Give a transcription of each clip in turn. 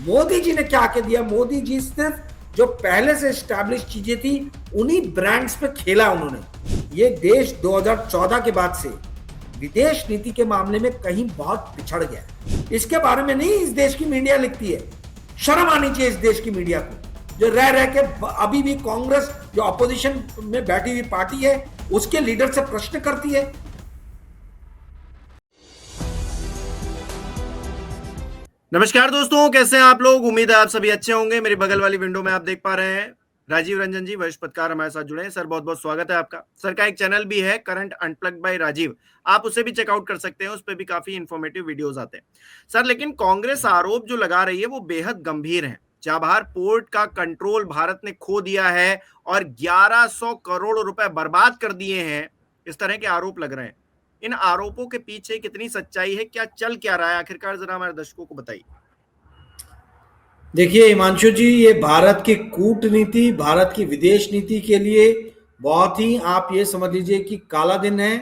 मोदी जी ने क्या आके दिया? मोदी जी सिर्फ जो पहले से स्टैब्लिश चीजें थी उन्हीं ब्रांड्स पे खेला उन्होंने। ये देश 2014 के बाद से विदेश नीति के मामले में कहीं बहुत पिछड़ गया। इसके बारे में नहीं इस देश की मीडिया लिखती है। शर्म आनी चाहिए इस देश की मीडिया को, जो रह रह के अभी भी कांग्रेस जो अपोजिशन में बैठी हुई पार्टी है उसके लीडर से प्रश्न करती है। नमस्कार दोस्तों, कैसे हैं आप लोग। उम्मीद है आप सभी अच्छे होंगे। मेरी बगल वाली विंडो में आप देख पा रहे हैं राजीव रंजन जी, वरिष्ठ पत्रकार हमारे साथ जुड़े हैं। सर बहुत बहुत स्वागत है आपका। सर का एक चैनल भी है करंट अनप्लग्ड बाय राजीव, आप उसे भी चेकआउट कर सकते हैं, उस पर भी काफी इंफॉर्मेटिव वीडियोस आते हैं। सर लेकिन कांग्रेस आरोप जो लगा रही है वो बेहद गंभीर है। चाबहार पोर्ट का कंट्रोल भारत ने खो दिया है और 1100 करोड़ रुपए बर्बाद कर दिए हैं, इस तरह के आरोप लग रहे हैं। इन आरोपों के पीछे कितनी सच्चाई है, क्या चल क्या रहा है आखिरकार, जरा हमारे दर्शकों को बताइए। देखिए हिमांशु जी, ये भारत की कूटनीति, भारत की विदेश नीति के लिए बहुत ही, आप ये समझ लीजिए कि काला दिन है।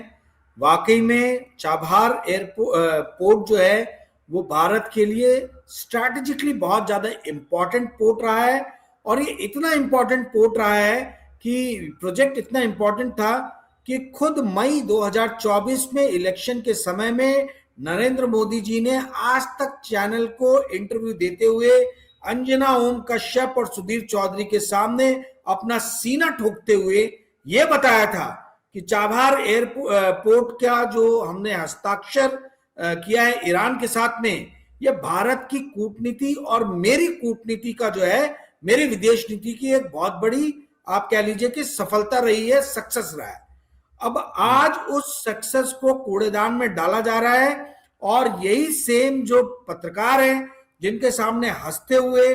वाकई में चाबहार एयरपोर्ट जो है वो भारत के लिए स्ट्रैटेजिकली बहुत ज्यादा इंपॉर्टेंट पोर्ट रहा है। और ये इतना इंपॉर्टेंट पोर्ट रहा है कि प्रोजेक्ट इतना इंपॉर्टेंट था कि खुद मई 2024 में इलेक्शन के समय में नरेंद्र मोदी जी ने आज तक चैनल को इंटरव्यू देते हुए अंजना ओम कश्यप और सुधीर चौधरी के सामने अपना सीना ठोकते हुए यह बताया था कि चाबहार एयरपोर्ट का जो हमने हस्ताक्षर किया है ईरान के साथ में, यह भारत की कूटनीति और मेरी कूटनीति का जो है, मेरी विदेश नीति की एक बहुत बड़ी, आप कह लीजिए कि सफलता रही है, सक्सेस रहा है। अब आज उस सक्सेस को कूड़ेदान में डाला जा रहा है और यही सेम जो पत्रकार हैं जिनके सामने हंसते हुए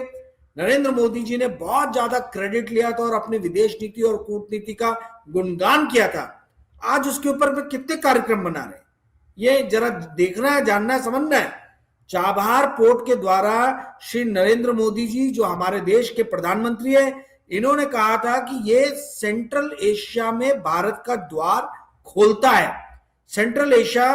नरेंद्र मोदी जी ने बहुत ज्यादा क्रेडिट लिया था और अपनी विदेश नीति और कूटनीति का गुणगान किया था, आज उसके ऊपर वे कितने कार्यक्रम बना रहे हैं, ये जरा देखना है, जानना है, समझना है। चाबहार पोर्ट के द्वारा श्री नरेंद्र मोदी जी जो हमारे देश के प्रधानमंत्री है, इन्होंने कहा था कि ये सेंट्रल एशिया में भारत का द्वार खोलता है। सेंट्रल एशिया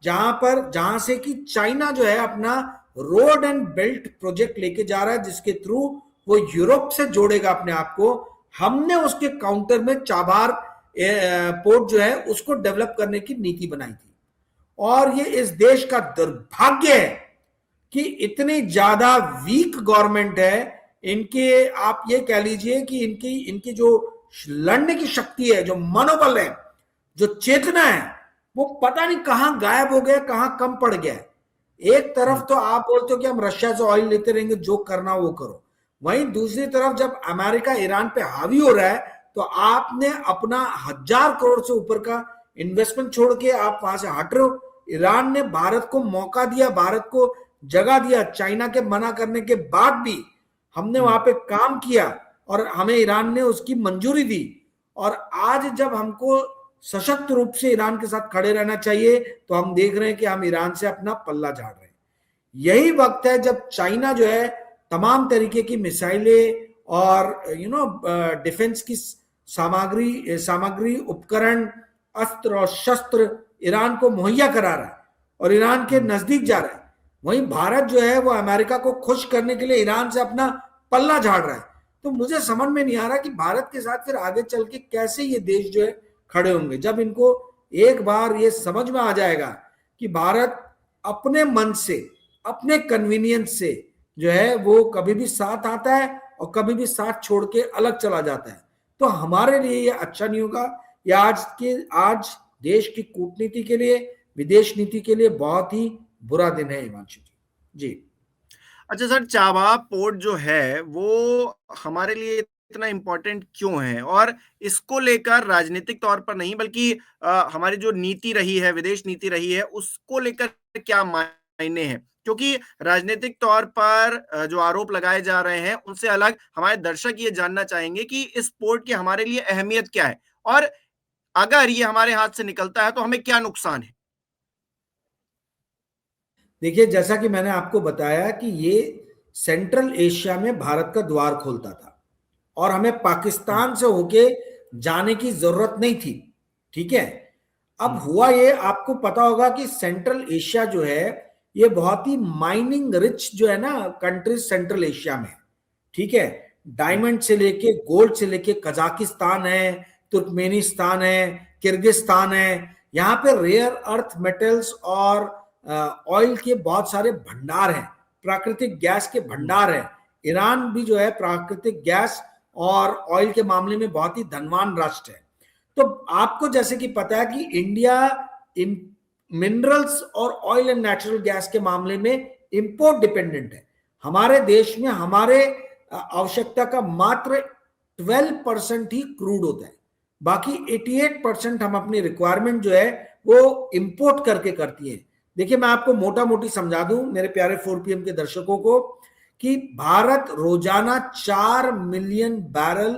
जहां से कि चाइना जो है अपना रोड एंड बेल्ट प्रोजेक्ट लेके जा रहा है, जिसके थ्रू वो यूरोप से जोड़ेगा अपने आप को। हमने उसके काउंटर में चाबहार पोर्ट जो है उसको डेवलप करने की नीति बनाई थी। और ये इस देश का दुर्भाग्य है कि इतनी ज्यादा वीक गवर्नमेंट है, इनके आप ये कह लीजिए कि इनकी जो लड़ने की शक्ति है, जो मनोबल है, जो चेतना है, वो पता नहीं कहां गायब हो गया, कहां कम पड़ गया। एक तरफ तो आप बोलते हो कि हम रशिया से ऑयल लेते रहेंगे, जो करना वो करो, वहीं दूसरी तरफ जब अमेरिका ईरान पे हावी हो रहा है तो आपने अपना 1000 करोड़ से ऊपर का इन्वेस्टमेंट छोड़ के आप वहां से हट रहे हो। ईरान ने भारत को मौका दिया, भारत को जगह दिया, चाइना के मना करने के बाद भी हमने वहां पे काम किया और हमें ईरान ने उसकी मंजूरी दी। और आज जब हमको सशक्त रूप से ईरान के साथ खड़े रहना चाहिए तो हम देख रहे हैं कि हम ईरान से अपना पल्ला झाड़ रहे हैं। यही वक्त है जब चाइना जो है तमाम तरीके की मिसाइलें और डिफेंस की सामग्री, उपकरण, अस्त्र और शस्त्र ईरान को मुहैया करा रहा है और ईरान के नजदीक जा रहा है। वहीं भारत जो है वो अमेरिका को खुश करने के लिए ईरान से अपना पल्ला झाड़ रहा है। तो मुझे समझ में नहीं आ रहा कि भारत के साथ फिर आगे चल के कैसे ये देश जो है खड़े होंगे, जब इनको एक बार ये समझ में आ जाएगा कि भारत अपने मन से, अपने कन्वीनियंस से जो है वो कभी भी साथ आता है और कभी भी साथ छोड़ के अलग चला जाता है। तो हमारे लिए ये अच्छा नहीं होगा। ये आज देश की कूटनीति के लिए, विदेश नीति के लिए बहुत ही बुरा दिन है हिमांशु जी। अच्छा सर, चाबहार पोर्ट जो है वो हमारे लिए इतना इम्पोर्टेंट क्यों है, और इसको लेकर राजनीतिक तौर पर नहीं बल्कि हमारी जो नीति रही है, विदेश नीति रही है, उसको लेकर क्या मायने हैं? क्योंकि राजनीतिक तौर पर जो आरोप लगाए जा रहे हैं उनसे अलग हमारे दर्शक ये जानना चाहेंगे कि इस पोर्ट की हमारे लिए अहमियत क्या है, और अगर ये हमारे हाथ से निकलता है तो हमें क्या नुकसान है। देखिए, जैसा कि मैंने आपको बताया कि ये सेंट्रल एशिया में भारत का द्वार खोलता था और हमें पाकिस्तान से होके जाने की जरूरत नहीं थी। ठीक है, अब हुआ ये, आपको पता होगा कि सेंट्रल एशिया जो है ये बहुत ही माइनिंग रिच जो है ना कंट्रीज सेंट्रल एशिया में, ठीक है। डायमंड से लेके गोल्ड से लेके कजाकिस्तान है, तुर्कमेनिस्तान है, किर्गिस्तान है। यहाँ पे रेयर अर्थ मेटल्स और ऑयल के बहुत सारे भंडार हैं, प्राकृतिक गैस के भंडार हैं। ईरान भी जो है प्राकृतिक गैस और ऑयल के मामले में बहुत ही धनवान राष्ट्र है। तो आपको जैसे कि पता है कि इंडिया मिनरल्स और ऑयल एंड नेचुरल गैस के मामले में इंपोर्ट डिपेंडेंट है। हमारे देश में हमारे आवश्यकता का मात्र 12% ही क्रूड होता है, बाकी 88% हम अपनी रिक्वायरमेंट जो है वो इंपोर्ट करके करती है। देखिए मैं आपको मोटा मोटी समझा दूं मेरे प्यारे 4PM के दर्शकों को कि भारत रोजाना 4 मिलियन बैरल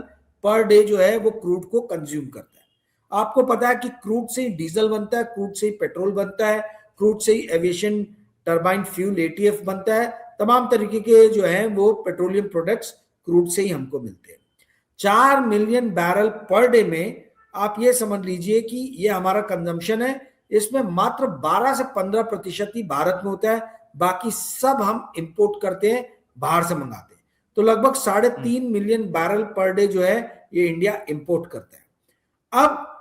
पर डे जो है वो क्रूड को कंज्यूम करता है। आपको पता है कि क्रूड से ही डीजल बनता है, क्रूड से ही पेट्रोल बनता है, क्रूड से ही एविएशन टर्बाइन फ्यूल ATF बनता है। तमाम तरीके के जो है वो पेट्रोलियम प्रोडक्ट्स क्रूड से ही हमको मिलते हैं। 4 मिलियन बैरल पर डे में आप ये समझ लीजिए कि ये हमारा कंजम्पशन है। इसमें मात्र 12 से 15% ही भारत में होता है, बाकी सब हम इंपोर्ट करते हैं, बाहर से मंगाते हैं। तो लगभग 3.5 मिलियन बैरल पर डे जो है ये इंडिया इंपोर्ट करता है। अब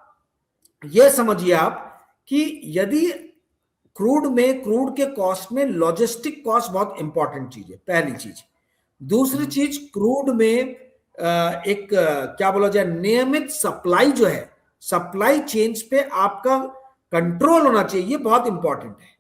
ये समझिए आप कि यदि क्रूड के कॉस्ट में लॉजिस्टिक कॉस्ट बहुत इंपॉर्टेंट चीज है, पहली चीज। दूसरी चीज, क्रूड में एक क्या बोला जाए, नियमित सप्लाई जो है, सप्लाई चेन्स पे आपका कंट्रोल होना चाहिए, ये बहुत इंपॉर्टेंट है।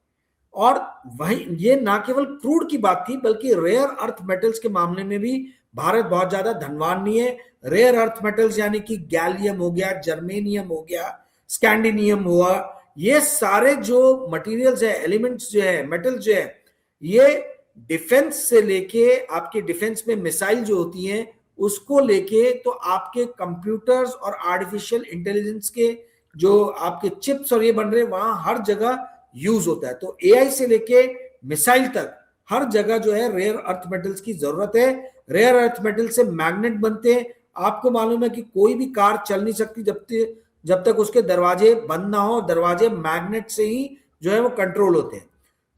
और वही ये ना केवल क्रूड की बात थी बल्कि रेयर अर्थ मेटल्स के मामले में भी भारत बहुत ज्यादा धनवान नहीं है। रेयर अर्थ मेटल्स यानी कि गैलियम हो गया, जर्मेनियम हो गया, स्कैंडिनियम हुआ, ये सारे जो मटेरियल्स है, एलिमेंट्स जो है, मेटल्स जो है, ये डिफेंस से लेके आपके डिफेंस में मिसाइल जो होती हैं उसको लेके, तो आपके कंप्यूटर्स और आर्टिफिशियल इंटेलिजेंस के जो आपके चिप्स और ये बन रहे हैं वहां हर जगह यूज होता है। तो AI से लेके मिसाइल तक हर जगह जो है रेयर अर्थ मेटल्स की जरूरत है। रेयर अर्थ मेटल से मैग्नेट बनते हैं। आपको मालूम है कि कोई भी कार चल नहीं सकती जब तक उसके दरवाजे बंद ना हो। दरवाजे मैग्नेट से ही जो है वो कंट्रोल होते हैं।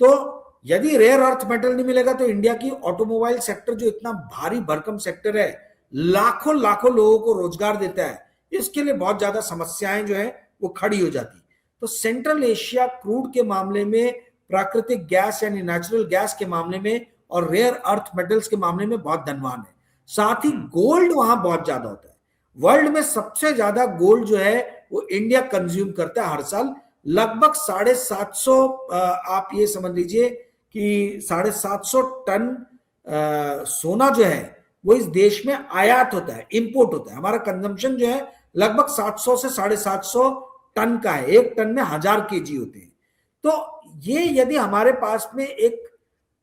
तो यदि रेयर अर्थ मेटल नहीं मिलेगा तो इंडिया की ऑटोमोबाइल सेक्टर जो इतना भारी भरकम सेक्टर है, लाखों लाखों लोगों को रोजगार देता है, इसके लिए बहुत ज्यादा समस्याएं जो है वो खड़ी हो जाती। तो सेंट्रल एशिया क्रूड के मामले में, प्राकृतिक गैस यानी नेचुरल गैस के मामले में और रेयर अर्थ मेटल्स के मामले में बहुत धनवान है। साथ ही गोल्ड वहां बहुत ज्यादा होता है। वर्ल्ड में सबसे ज्यादा गोल्ड जो है वो इंडिया कंज्यूम करता है हर साल। लगभग 750, आप ये समझ लीजिए कि 750 टन सोना जो है वो इस देश में आयात होता है, इंपोर्ट होता है। हमारा कंजम्पशन जो है लगभग 700 से 750 टन का है। एक टन में 1000 केजी होते हैं। तो ये यदि हमारे पास में एक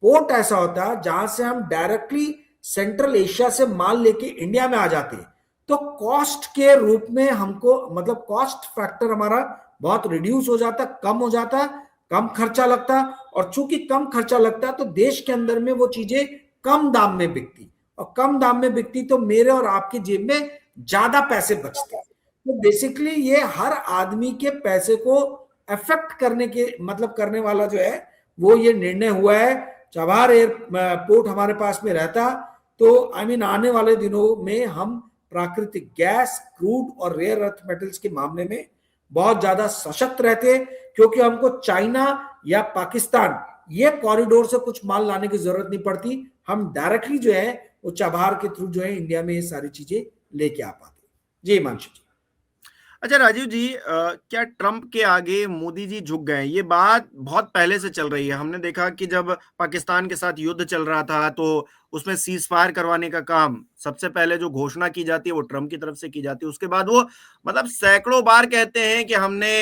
पोर्ट ऐसा होता है जहां से हम डायरेक्टली सेंट्रल एशिया से माल लेके इंडिया में आ जाते हैं, तो कॉस्ट के रूप में हमको, मतलब कॉस्ट फैक्टर हमारा बहुत रिड्यूस हो जाता, कम हो जाता, कम खर्चा लगता। और चूंकि कम खर्चा लगता तो देश के अंदर में वो चीजें कम दाम में बिकती, और कम दाम में बिकती तो मेरे और आपके जेब में ज्यादा पैसे बचते। तो बेसिकली ये हर आदमी के पैसे को अफेक्ट करने के, मतलब करने वाला जो है वो ये निर्णय हुआ है। चबाहार एयरपोर्ट हमारे पास में रहता तो आने वाले दिनों में हम प्राकृतिक गैस, क्रूड और रेयर अर्थ मेटल्स के मामले में बहुत ज्यादा सशक्त रहते, क्योंकि हमको चाइना या पाकिस्तान ये कॉरिडोर से कुछ माल लाने की जरूरत नहीं पड़ती। हम डायरेक्टली जो है वो चबाहार के थ्रू जो है इंडिया में ये सारी चीजें लेके आ पाते। जी हिमांशु जी। अच्छा राजीव जी, क्या ट्रंप के आगे मोदी जी झुक गए? ये बात बहुत पहले से चल रही है। हमने देखा कि जब पाकिस्तान के साथ युद्ध चल रहा था तो उसमें सीज फायर करवाने का काम सबसे पहले जो घोषणा की जाती है वो ट्रंप की तरफ से की जाती है। उसके बाद वो मतलब सैकड़ों बार कहते हैं कि हमने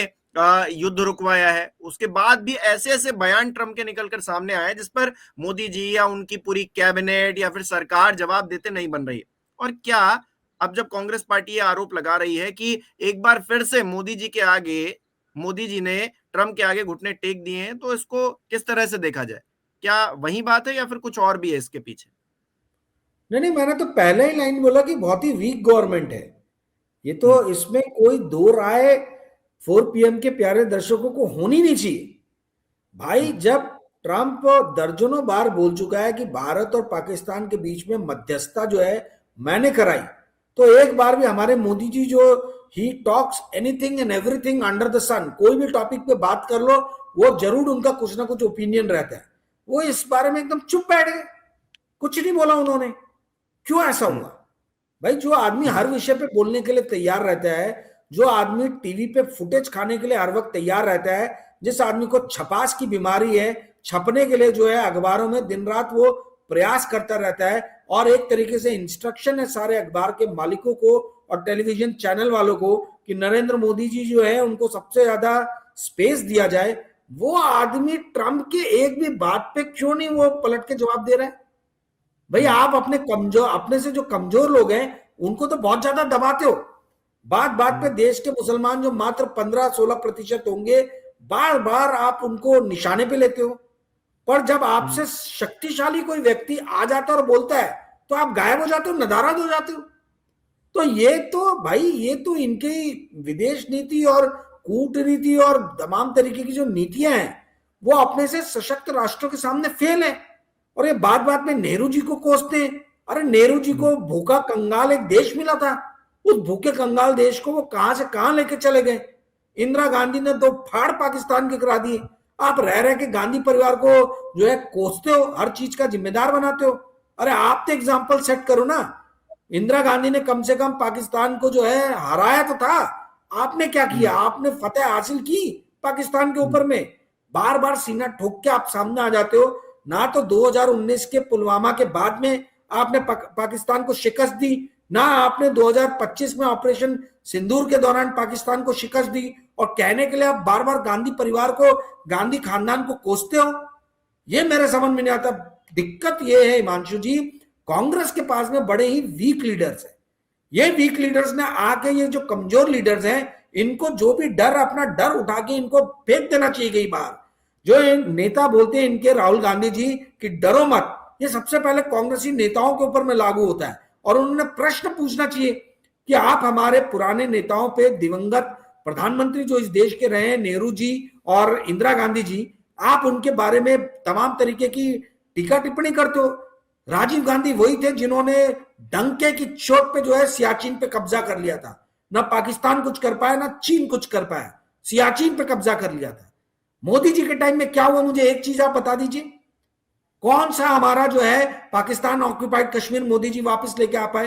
युद्ध रुकवाया है। उसके बाद भी ऐसे ऐसे बयान ट्रंप के निकलकर सामने आए जिस पर मोदी जी या उनकी पूरी कैबिनेट या फिर सरकार जवाब देते नहीं बन रही है। और क्या अब जब कांग्रेस पार्टी ये आरोप लगा रही है कि एक बार फिर से मोदी जी ने ट्रंप के आगे घुटने टेक दिए हैं, तो इसको किस तरह से देखा जाए? क्या वही बात है या फिर कुछ और भी है इसके पीछे? नहीं, मैंने तो पहले ही लाइन बोला कि बहुत ही वीक गवर्नमेंट है ये। तो इसमें कोई दो राय 4PM के प्यारे दर्शकों को होनी नहीं चाहिए। भाई जब ट्रंप दर्जनों बार बोल चुका है कि भारत और पाकिस्तान के बीच में मध्यस्थता जो है मैंने कराई। तो एक बार भी हमारे मोदी जी जो ही talks anything and everything under the sun, कोई भी टॉपिक पे बात कर लो वो जरूर उनका कुछ ना कुछ ओपिनियन रहता है। वो इस बारे में एकदम चुप बैठ गए, कुछ नहीं बोला उन्होंने। क्यों ऐसा हुआ? भाई जो आदमी हर विषय पे बोलने के लिए तैयार रहता है, जो आदमी टीवी पे फुटेज खाने के लिए हर वक्त तैयार रहता है, जिस आदमी को छपास की बीमारी है, छपने के लिए जो है अखबारों में दिन रात वो प्रयास करता रहता है, और एक तरीके से इंस्ट्रक्शन है सारे अखबार के मालिकों को और टेलीविजन चैनल वालों को कि नरेंद्र मोदी जी जो है उनको सबसे ज्यादा स्पेस दिया जाए। वो आदमी ट्रंप के एक भी बात पे क्यों नहीं वो पलट के जवाब दे रहा है? भाई आप अपने से जो कमजोर लोग हैं उनको तो बहुत ज्यादा दबाते हो। बात बात पे देश के मुसलमान जो मात्र 15-16% होंगे, बार बार आप उनको निशाने पे लेते हो। पर जब आपसे शक्तिशाली कोई व्यक्ति आ जाता है और बोलता है तो आप गायब हो जाते हो, नदारद हो जाते हो। तो ये तो भाई ये तो इनकी विदेश नीति और कूटनीति और तमाम तरीके की जो नीतियां हैं वो अपने से सशक्त राष्ट्रों के सामने फेल है। और ये बात बात में नेहरू जी को कोसते हैं। अरे नेहरू जी को भूखा कंगाल एक देश मिला था, उस भूखे कंगाल देश को वो कहां से कहां लेके चले गए। इंदिरा गांधी ने तो फाड़ पाकिस्तान के करा दिए। आप रह रहे के गांधी परिवार को जो है कोसते हो, हर चीज का जिम्मेदार बनाते हो। अरे आप तो एग्जाम्पल सेट करो ना। इंदिरा गांधी ने कम से कम पाकिस्तान को जो है हराया तो था, आपने क्या किया? आपने फतेह हासिल की पाकिस्तान के ऊपर में। बार बार सीना ठोक के आप सामने आ जाते हो। ना तो 2019 के पुलवामा के बाद में आपने पाकिस्तान को शिकस्त दी, ना आपने 2025 में ऑपरेशन सिंदूर के दौरान पाकिस्तान को शिकस्त दी, और कहने के लिए आप बार बार गांधी परिवार को, गांधी खानदान को कोसते हो। ये मेरे समझ में नहीं आता। दिक्कत ये है हिमांशु जी, कांग्रेस के पास में बड़े ही वीक लीडर्स हैं। ये वीक लीडर्स ने आके ये जो कमजोर लीडर्स हैं इनको जो भी डर, अपना डर उठा के इनको फेंक देना चाहिए कई बार। जो नेता बोलते हैं इनके राहुल गांधी जी कि डरो मत, ये सबसे पहले कांग्रेसी नेताओं के ऊपर में लागू होता है। और उन्होंने प्रश्न पूछना चाहिए कि आप हमारे पुराने नेताओं पे, दिवंगत प्रधानमंत्री जो इस देश के रहे हैं, नेहरू जी और इंदिरा गांधी जी, आप उनके बारे में तमाम तरीके की टीका टिप्पणी करते हो। राजीव गांधी वही थे जिन्होंने डंके की चोट पे जो है सियाचिन पे कब्जा कर लिया था। ना पाकिस्तान कुछ कर पाया, ना चीन कुछ कर पाया, सियाचिन पे कब्जा कर लिया था। मोदी जी के टाइम में क्या हुआ, मुझे एक चीज आप बता दीजिए। कौन सा हमारा जो है पाकिस्तान ऑक्यूपाइड कश्मीर मोदी जी वापस लेके आ पाए?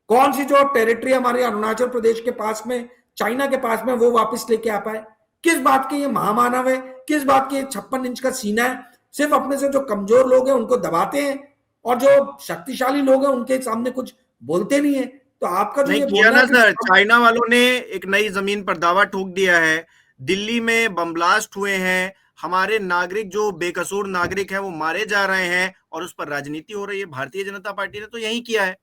कौन सी जो टेरिटरी हमारे अरुणाचल प्रदेश के पास में, चाइना के पास में, वो वापस लेके आ पाए? किस बात के ये महामानव है? किस बात के 56 इंच का सीना है? सिर्फ अपने से जो कमजोर लोग हैं उनको दबाते हैं, और जो शक्तिशाली लोग हैं उनके सामने कुछ बोलते नहीं है। तो आपका जो नहीं ये किया बोलना ना है सर, चाइना वालों ने एक नई जमीन पर दावा ठोक दिया है। दिल्ली में बम ब्लास्ट हुए हैं, हमारे नागरिक जो बेकसूर नागरिक हैं वो मारे जा रहे हैं, और उस पर राजनीति हो रही है। भारतीय जनता पार्टी ने तो यही किया है।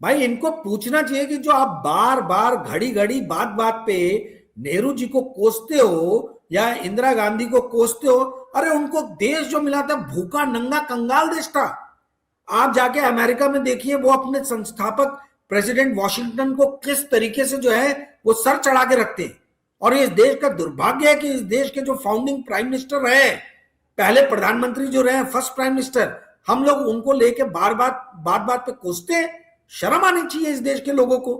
भाई इनको पूछना चाहिए कि जो आप बार बार घड़ी घड़ी बात बात पे नेहरू जी को कोसते हो या इंदिरा गांधी को कोसते हो, अरे उनको देश जो मिला था भूखा नंगा कंगाल देश था। आप जाके अमेरिका में देखिए, वो अपने संस्थापक प्रेसिडेंट वॉशिंगटन को किस तरीके से जो है वो सर चढ़ा के रखते हैं। और इस देश का दुर्भाग्य है कि इस देश के जो फाउंडिंग प्राइम मिनिस्टर रहे, पहले प्रधानमंत्री जो रहे, फर्स्ट प्राइम मिनिस्टर, हम लोग उनको लेके बार बात पे कोसते हैं। शर्म आनी चाहिए इस देश के लोगों को।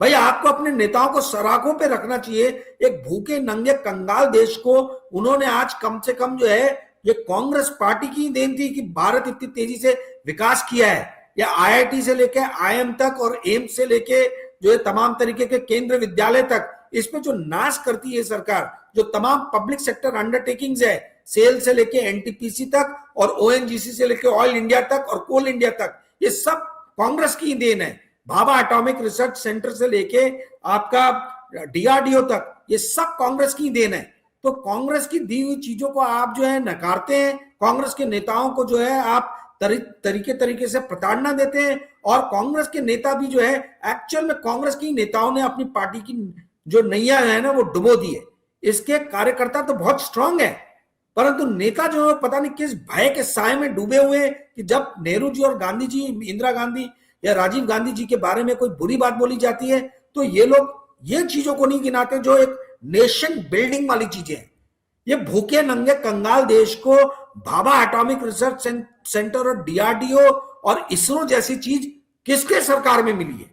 भाई आपको अपने नेताओं को सराखों पे रखना चाहिए। एक भूखे नंगे कंगाल देश को उन्होंने आज कम से कम जो है, ये कांग्रेस पार्टी की देन थी कि भारत इतनी तेजी से विकास किया है। या आईआईटी से लेके आईएम तक और एम्स से लेके जो है तमाम तरीके के केंद्र विद्यालय तक, इसमें जो नाश करती है सरकार, जो तमाम पब्लिक सेक्टर अंडरटेकिंग्स है, सेल से लेके एनटीपीसी तक और ओएनजीसी से लेके ऑयल इंडिया तक और कोल इंडिया तक, ये सब कांग्रेस की देन है। भाभा एटॉमिक रिसर्च सेंटर से लेके आपका डीआरडीओ तक, ये सब कांग्रेस की देन है। तो कांग्रेस की दी हुई चीजों को आप जो है नकारते हैं, कांग्रेस के नेताओं को जो है आप तरीके से प्रताड़ना देते हैं। और कांग्रेस के नेता भी जो है, एक्चुअल में कांग्रेस की नेताओं ने अपनी पार्टी की जो नैया है ना वो डुबो दी है। इसके कार्यकर्ता तो बहुत स्ट्रांग है, परंतु नेता जो है पता नहीं किस भय के साए में डूबे हुए हैं कि जब नेहरू जी और गांधी जी, इंदिरा गांधी या राजीव गांधी जी के बारे में कोई बुरी बात बोली जाती है तो ये लोग ये चीजों को नहीं गिनाते जो एक नेशन बिल्डिंग वाली चीजें हैं। ये भूखे नंगे कंगाल देश को भाभा एटॉमिक रिसर्च सेंटर और डीआरडीओ और इसरो जैसी चीज किसके सरकार में मिली है?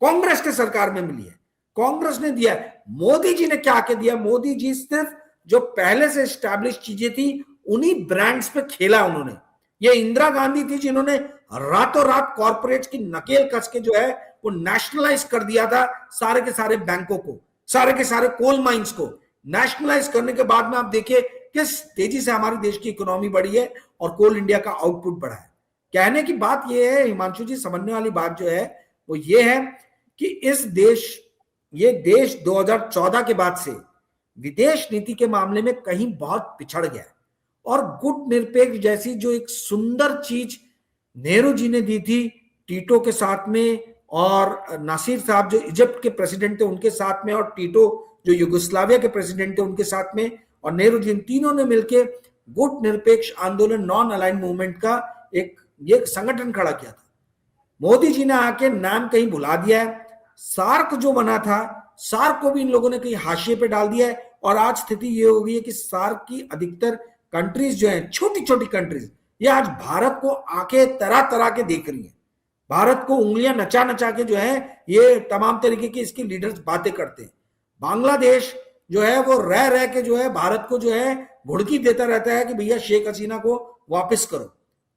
कांग्रेस के सरकार में मिली है, कांग्रेस ने दिया है। मोदी जी ने क्या के दिया? मोदी जी सिर्फ जो पहले से स्टैब्लिश चीजें थी उन्हीं ब्रांड्स पे खेला उन्होंने। ये इंदिरा गांधी थी जिन्होंने रातों रात कॉर्पोरेट्स की नकेल कस के जो है वो नेशनलाइज कर दिया था सारे के सारे बैंकों को, सारे के सारे कोल माइंस को। नेशनलाइज करने के बाद में आप देखिए किस तेजी से हमारे देश की इकोनॉमी बढ़ी है और कोल इंडिया का आउटपुट बढ़ा है। कहने की बात यह है हिमांशु जी, समझने वाली बात जो है वो ये है कि ये देश 2014 के बाद से विदेश नीति के मामले में कहीं बहुत पिछड़ गया है। और गुट निरपेक्ष जैसी जो एक सुंदर चीज नेहरू जी ने दी थी टीटो के साथ में, और नासिर साहब जो इजिप्ट के प्रेसिडेंट थे उनके साथ में, और टीटो जो युगोस्लाविया के प्रेसिडेंट थे उनके साथ में, और नेहरू जी, इन तीनों ने मिलकर गुट निरपेक्ष आंदोलन नॉन अलाइन मूवमेंट का एक संगठन खड़ा किया था। मोदी जी ने आके नाम कहीं भुला दिया है। सार्क जो बना था, सार्क को भी इन लोगों ने कहीं हाशिए पे डाल दिया है। और आज स्थिति ये हो गई है कि सार्क की अधिकतर कंट्रीज जो हैं, छोटी छोटी कंट्रीज, ये आज भारत को आके तरह तरह के देख रही हैं। भारत को उंगलियां नचा नचा के जो है ये तमाम तरीके की इसकी लीडर्स बातें करते हैं। बांग्लादेश जो है वो रह के जो है भारत को जो है घुड़की देता रहता है कि भैया शेख हसीना को वापस करो।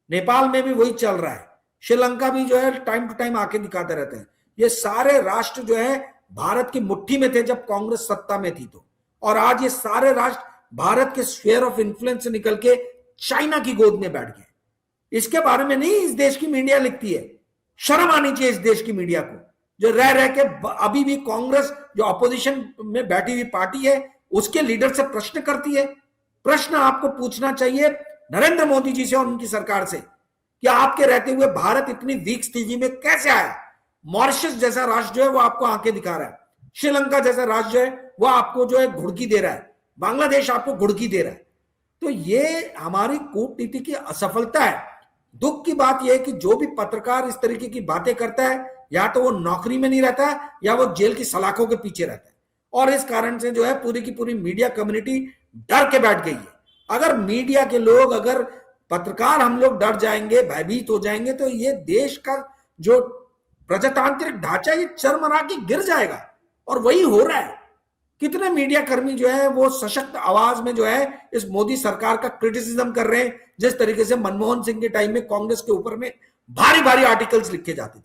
नेपाल में भी वही चल रहा है। श्रीलंका भी जो है टाइम टू टाइम आके दिखाते रहते हैं। ये सारे राष्ट्र जो है भारत की मुट्ठी में थे जब कांग्रेस सत्ता में थी तो, और आज ये सारे राष्ट्र भारत के स्फीयर ऑफ इन्फ्लुएंस से निकल के चाइना की गोद में बैठ गए। इसके बारे में नहीं इस देश की मीडिया लिखती है। शर्म आनी चाहिए इस देश की मीडिया को, जो रह के अभी भी कांग्रेस जो अपोजिशन में बैठी हुई पार्टी है उसके लीडर से प्रश्न करती है। प्रश्न आपको पूछना चाहिए नरेंद्र मोदी जी से और उनकी सरकार से कि आपके रहते हुए भारत इतनी वीक स्थिति में कैसे आया। मॉरिशस जैसा राष्ट्र जो है वो आपको आंखें दिखा रहा है, श्रीलंका जैसा राष्ट्र जो है वो आपको जो है घुड़की दे रहा है, बांग्लादेश आपको घुड़की दे रहा है। तो ये हमारी कूटनीति की असफलता है। दुख की बात यह है कि जो भी पत्रकार इस तरीके की बातें करता है या तो वो नौकरी में नहीं रहता या वो जेल की सलाखों के पीछे रहता है। और इस कारण से जो है पूरी की पूरी मीडिया कम्युनिटी डर के बैठ गई है। अगर मीडिया के लोग, अगर पत्रकार हम लोग डर जाएंगे, भयभीत हो जाएंगे तो ये देश का जो प्रजातांत्रिक ढांचा ये चरमरा के गिर जाएगा। और वही हो रहा है। कितने मीडिया कर्मी जो है वो सशक्त आवाज में जो है इस मोदी सरकार का क्रिटिसिज्म कर रहे हैं। जिस तरीके से मनमोहन सिंह के टाइम में कांग्रेस के ऊपर में भारी भारी आर्टिकल्स लिखे जाते थे,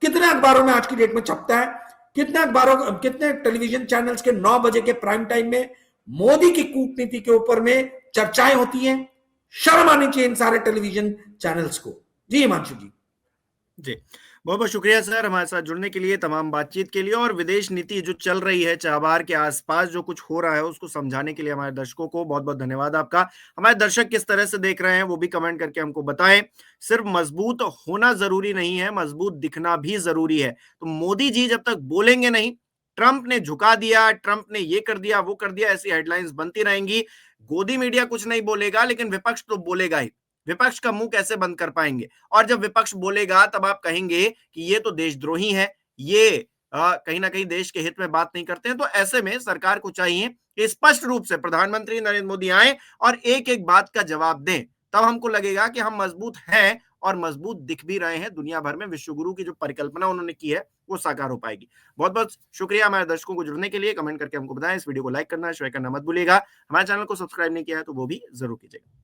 कितने अखबारों में आज की डेट में छपता है, कितने टेलीविजन चैनल्स के 9 बजे के प्राइम टाइम में मोदी की कूटनीति के ऊपर में चर्चाएं होती हैं। शर्म आनी चाहिए इन सारे टेलीविजन चैनल्स को। जी हिमांशु जी। जी बहुत बहुत शुक्रिया सर हमारे साथ जुड़ने के लिए, तमाम बातचीत के लिए, और विदेश नीति जो चल रही है, चाबार के आसपास जो कुछ हो रहा है उसको समझाने के लिए हमारे दर्शकों को बहुत बहुत धन्यवाद आपका। हमारे दर्शक किस तरह से देख रहे हैं वो भी कमेंट करके हमको बताएं। सिर्फ मजबूत होना जरूरी नहीं है, मजबूत दिखना भी जरूरी है। तो मोदी जी जब तक बोलेंगे नहीं, ट्रंप ने झुका दिया, ट्रंप ने ये कर दिया वो कर दिया, ऐसी हेडलाइंस बनती रहेंगी। गोदी मीडिया कुछ नहीं बोलेगा लेकिन विपक्ष तो बोलेगा ही। विपक्ष का मुंह कैसे बंद कर पाएंगे? और जब विपक्ष बोलेगा तब आप कहेंगे कि ये तो देशद्रोही है, ये कहीं ना कहीं देश के हित में बात नहीं करते हैं। तो ऐसे में सरकार को चाहिए कि स्पष्ट रूप से प्रधानमंत्री नरेंद्र मोदी आए और एक एक बात का जवाब दें। तब हमको लगेगा कि हम मजबूत हैं और मजबूत दिख भी रहे हैं। दुनिया भर में विश्वगुरु की जो परिकल्पना उन्होंने की है वो साकार हो पाएगी। बहुत बहुत शुक्रिया हमारे दर्शकों को जुड़ने के लिए। कमेंट करके हमको बताएं। इस वीडियो को लाइक करना, शेयर करना मत भूलिएगा। हमारे चैनल को सब्सक्राइब नहीं किया है तो वो भी जरूर कीजिएगा।